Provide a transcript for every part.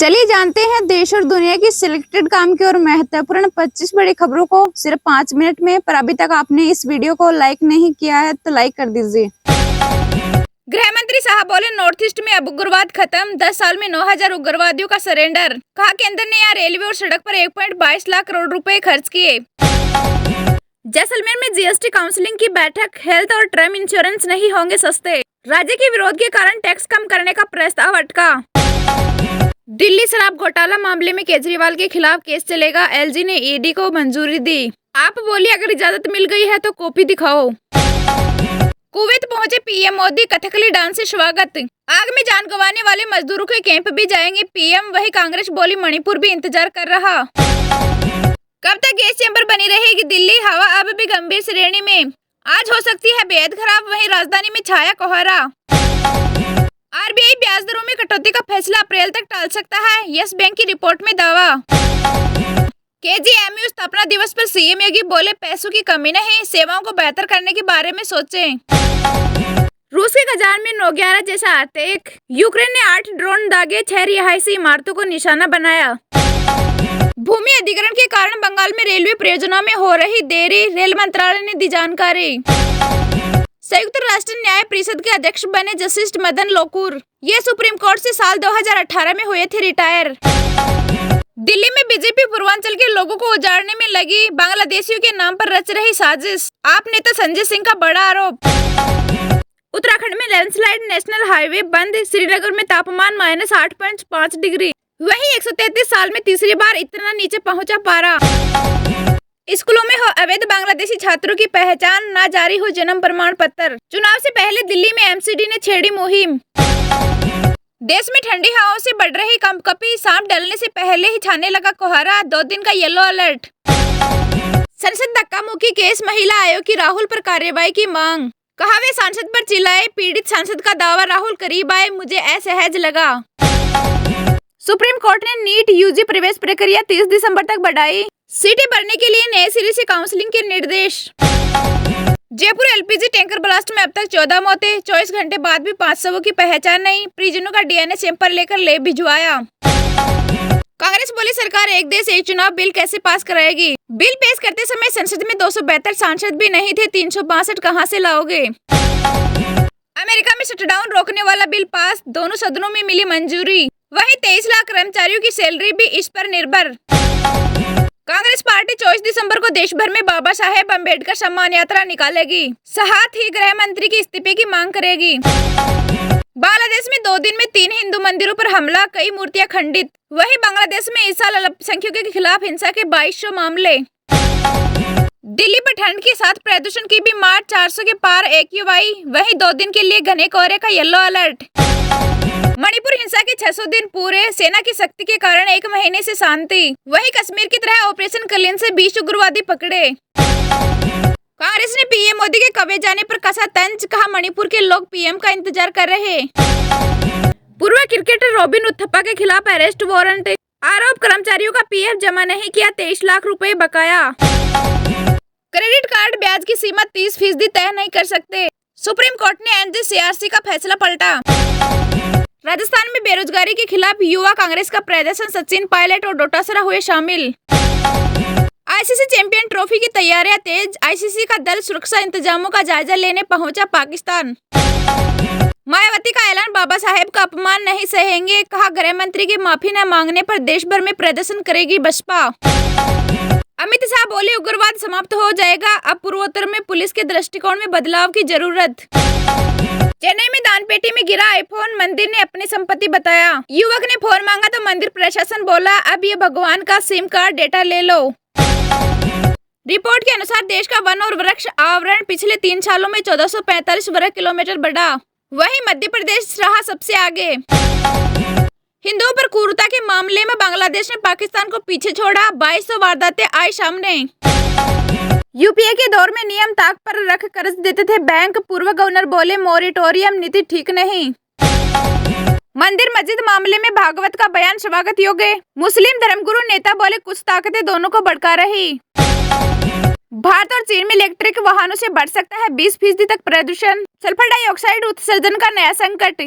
चलिए जानते हैं देश और दुनिया की सिलेक्टेड काम की और महत्वपूर्ण 25 बड़ी खबरों को सिर्फ 5 मिनट में। पर अभी तक आपने इस वीडियो को लाइक नहीं किया है तो लाइक कर दीजिए। गृह मंत्री साहब बोले नॉर्थ ईस्ट में अब उग्रवाद खत्म, 10 साल में 9,000 उग्रवादियों का सरेंडर। कहा केंद्र ने यहाँ रेलवे और सड़क पर 1.22 लाख करोड़ रुपए खर्च किए। जैसलमेर में जीएसटी काउंसिलिंग की बैठक, हेल्थ और टर्म इंश्योरेंस नहीं होंगे सस्ते। राज्य के विरोध के कारण टैक्स कम करने का प्रस्ताव अटका। दिल्ली शराब घोटाला मामले में केजरीवाल के खिलाफ केस चलेगा, एलजी ने ईडी को मंजूरी दी। आप बोलिए अगर इजाजत मिल गई है तो कॉपी दिखाओ। कुवैत पहुंचे पीएम मोदी, कथकली डांस से स्वागत। आग में जान गंवाने वाले मजदूरों के कैंप भी जाएंगे पीएम। वही कांग्रेस बोली मणिपुर भी इंतजार कर रहा। कब तक गैस चैम्बर बनी रहेगी दिल्ली, हवा अब भी गंभीर श्रेणी में। आज हो सकती है बेहद खराब, वहीं राजधानी में छाया कोहरा। आरबीआई ब्याज दरों में कटौती का फैसला अप्रैल तक टाल सकता है, यस बैंक की रिपोर्ट में दावा। केजीएमयू स्थापना दिवस पर सीएम योगी बोले पैसों की कमी नहीं, सेवाओं को बेहतर करने के बारे में सोचें। रूस के कजान में 9/11 जैसा अटैक, यूक्रेन ने 8 ड्रोन दागे, 6 रिहायशी इमारतों को निशाना बनाया। भूमि अधिग्रहण के कारण बंगाल में रेलवे परियोजनाओं में हो रही देरी, रेल मंत्रालय ने दी जानकारी। संयुक्त राष्ट्र न्याय परिषद के अध्यक्ष बने जस्टिस मदन लोकुर। ये सुप्रीम कोर्ट से साल 2018 में हुए थे रिटायर। दिल्ली में बीजेपी पूर्वांचल के लोगों को उजाड़ने में लगी, बांग्लादेशियों के नाम पर रच रही साजिश। आप नेता संजय सिंह का बड़ा आरोप। उत्तराखंड में लैंडस्लाइड, नेशनल हाईवे बंद, श्रीनगर में तापमान -8.5 डिग्री। वहीं 133 साल में तीसरी बार इतना नीचे पहुंचा पारा। स्कूलों में हो अवैध बांग्लादेशी छात्रों की पहचान, ना जारी हो जन्म प्रमाण पत्र। चुनाव से पहले दिल्ली में एमसीडी ने छेड़ी मुहिम। देश में ठंडी हवाओं से बढ़ रही कंपकपी, सांप डलने से पहले ही छाने लगा कोहरा, 2 दिन का येलो अलर्ट। संसद धक्का मुक्की केस, महिला आयोग की राहुल पर कार्रवाई की मांग। कहा वे सांसद पर चिल्लाए, पीड़ित सांसद का दावा राहुल करीब आए, मुझे असहज लगा। सुप्रीम कोर्ट ने नीट यूजी प्रवेश प्रक्रिया 30 दिसंबर तक बढ़ाई, सीटें भरने के लिए नए सिरे से काउंसलिंग के निर्देश। जयपुर एलपीजी टैंकर ब्लास्ट में अब तक 14 मौतें, 24 घंटे बाद भी 5 शवों की पहचान नहीं, परिजनों का डीएनए सैंपल लेकर लैब भिजवाया। कांग्रेस बोली सरकार एक देश एक चुनाव बिल कैसे पास कराएगी। बिल पेश करते समय संसद में 272 सांसद भी नहीं थे, 362 कहां से लाओगे। अमेरिका में शटडाउन रोकने वाला बिल पास, दोनों सदनों में मिली मंजूरी। वहीं 23 लाख कर्मचारियों की सैलरी भी इस पर निर्भर। कांग्रेस पार्टी 24 दिसंबर को देश भर में बाबा साहेब अम्बेडकर सम्मान यात्रा निकालेगी, साथ ही गृह मंत्री के इस्तीफे की मांग करेगी। बांग्लादेश में 2 दिन में 3 हिंदू मंदिरों पर हमला, कई मूर्तियां खंडित। वहीं बांग्लादेश में इस साल अल्पसंख्यकों के खिलाफ हिंसा के 2200 मामले। दिल्ली पर ठंड के साथ प्रदूषण की भी मार, 400 के पार एक्यूआई। वहीं 2 दिन के लिए घने कोहरे का येलो अलर्ट। मणिपुर हिंसा के 600 दिन पूरे, सेना की शक्ति के कारण 1 महीने से शांति। वहीं कश्मीर की तरह ऑपरेशन कलियन से 20 उग्रवादी पकड़े। कांग्रेस ने पीएम मोदी के कब्जे जाने पर कसा तंज, कहा मणिपुर के लोग पीएम का इंतजार कर रहे। पूर्व क्रिकेटर रॉबिन उथप्पा के खिलाफ अरेस्ट वारंट, आरोप कर्मचारियों का पीएफ जमा नहीं किया, 23 लाख रुपए बकाया। क्रेडिट कार्ड ब्याज की सीमा 30% तय नहीं कर सकते, सुप्रीम कोर्ट ने एनजीसीआरसी का फैसला पलटा। राजस्थान में बेरोजगारी के खिलाफ युवा कांग्रेस का प्रदर्शन, सचिन पायलट और डोटासरा हुए शामिल। आईसीसी चैंपियन ट्रॉफी की तैयारियां तेज, आईसीसी का दल सुरक्षा इंतजामों का जायजा लेने पहुंचा पाकिस्तान। मायावती का ऐलान, बाबा साहेब का अपमान नहीं सहेंगे, कहा गृह मंत्री की माफी न मांगने पर देश भर में प्रदर्शन करेगी बसपा। अमित शाह बोले उग्रवाद समाप्त हो जाएगा, अब पूर्वोत्तर में पुलिस के दृष्टिकोण में बदलाव की जरूरत। चेन्नई में दानपेटी में गिरा आईफोन, मंदिर ने अपनी संपत्ति बताया। युवक ने फोन मांगा तो मंदिर प्रशासन बोला अब ये भगवान का सिम कार्ड डेटा ले लो। रिपोर्ट के अनुसार देश का वन और वृक्ष आवरण पिछले 3 सालों में 1445 वर्ग किलोमीटर बढ़ा। वहीं मध्य प्रदेश रहा सबसे आगे। हिंदुओं पर क्रूरता के मामले में बांग्लादेश ने पाकिस्तान को पीछे छोड़ा, 2200 वारदातें आई सामने। यूपीए के दौर में नियम ताक पर रख कर्ज देते थे बैंक, पूर्व गवर्नर बोले मोरिटोरियम नीति ठीक नहीं। मंदिर मस्जिद मामले में भागवत का बयान स्वागत योग्य, मुस्लिम धर्मगुरु नेता बोले कुछ ताकतें दोनों को भड़का रही। भारत और चीन में इलेक्ट्रिक वाहनों से बढ़ सकता है 20% तक प्रदूषण, सल्फर डाइऑक्साइड उत्सर्जन का नया संकट।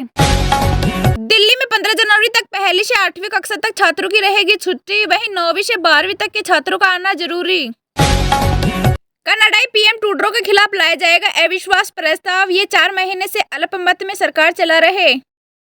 दिल्ली में 15 जनवरी तक पहली से 8वीं कक्षा तक छात्रों की रहेगी छुट्टी, वहीं 9वीं से 12वीं तक के छात्रों का आना जरूरी। कनाडाई पीएम ट्रूडो के खिलाफ लाया जाएगा अविश्वास प्रस्ताव, ये 4 महीने से अल्पमत में सरकार चला रहे।